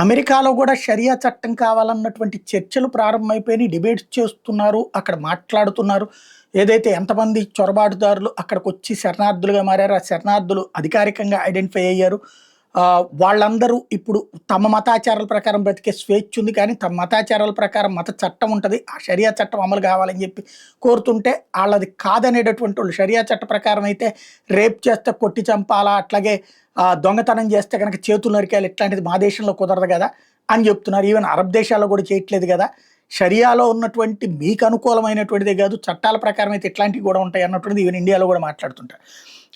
అమెరికాలో కూడా షరియా చట్టం కావాలన్నటువంటి చర్చలు ప్రారంభమైపోయినాయి. డిబేట్స్ చేస్తున్నారు. అక్కడ మాట్లాడుతున్నారు. ఏదైతే ఎంతమంది చొరబాటుదారులు అక్కడికొచ్చి శరణార్థులుగా మారారో, ఆ శరణార్థులు అధికారికంగా ఐడెంటిఫై అయ్యారు. వాళ్ళందరూ ఇప్పుడు తమ మతాచారాల ప్రకారం బ్రతికే స్వేచ్ఛ ఉంది. కానీ తమ మతాచారాల ప్రకారం మత చట్టం ఉంటది. ఆ షరియా చట్టం అమలు కావాలని చెప్పి కోరుతుంటే, ఆళ్ళది కాదనేటటువంటి వాళ్ళు షరియా చట్ట ప్రకారం అయితే రేప్ చేస్తే కొట్టి చంపాలా, అట్లాగే దొంగతనం చేస్తే గనక చేతులు నరికేయాలి, ఇట్లాంటిది మా దేశంలో కుదరదు కదా అని చెప్తున్నారు. ఈవెన్ అరబ్ దేశాల్లో కూడా చేయట్లేదు కదా. షరియాలో ఉన్నటువంటి మీకు అనుకూలమైనటువంటిదే కాదు, చట్టాల ప్రకారం అయితే ఇట్లాంటివి కూడా ఉంటాయి అన్నటువంటిది ఈవెన్ ఇండియాలో కూడా మాట్లాడుతుంటారు.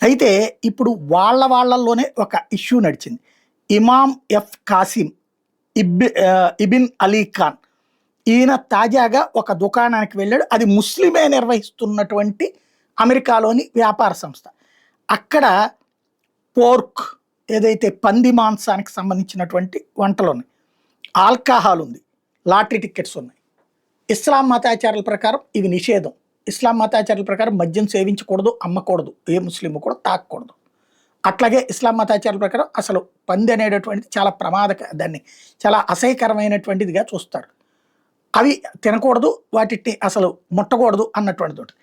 అయితే ఇప్పుడు వాళ్ళలోనే ఒక ఇష్యూ నడిచింది. ఇమాం ఎఫ్ కాసిం ఇబిన్ అలీ ఖాన్, ఈయన తాజాగా ఒక దుకాణానికి వెళ్ళాడు. అది ముస్లిమే నిర్వహిస్తున్నటువంటి అమెరికాలోని వ్యాపార సంస్థ. అక్కడ పోర్క్, ఏదైతే పంది మాంసానికి సంబంధించినటువంటి వంటలు ఉన్నాయి, ఆల్కహాల్ ఉంది, లాటరీ టికెట్స్ ఉన్నాయి. ఇస్లాం మతాచారాల ప్రకారం ఇవి నిషేధం. ఇస్లాం మతాచారాల ప్రకారం మద్యం సేవించకూడదు, అమ్మకూడదు, ఏ ముస్లిం కూడా తాకూడదు. అట్లాగే ఇస్లాం మతాచారాల ప్రకారం అసలు పంది అనేటటువంటిది చాలా దాన్ని చాలా అసహ్యకరమైనటువంటిదిగా చూస్తారు. అవి తినకూడదు, వాటిని అసలు ముట్టకూడదు అన్నటువంటిది.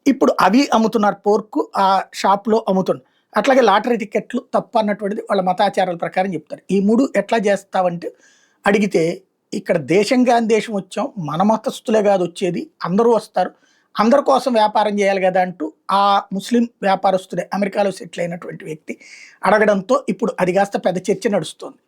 ఇప్పుడు అవి అమ్ముతున్నారు, పోర్కు ఆ షాప్లో అమ్ముతున్నారు. అట్లాగే లాటరీ టికెట్లు తప్పు అన్నటువంటిది వాళ్ళ మతాచారాల ప్రకారం చెప్తారు. ఈ మూడు ఎట్లా చేస్తావంటే అడిగితే, ఇక్కడ దేశం కాని దేశం వచ్చాం, మన మతస్థులే కాదు వచ్చేది, అందరూ వస్తారు, అందరి కోసం వ్యాపారం చేయాలి కదా అంటూ ఆ ముస్లిం వ్యాపారస్తుడే అమెరికాలో సెటిల్ అయినటువంటి వ్యక్తి అడగడంతో ఇప్పుడు అది కాస్త పెద్ద చర్చ నడుస్తోంది.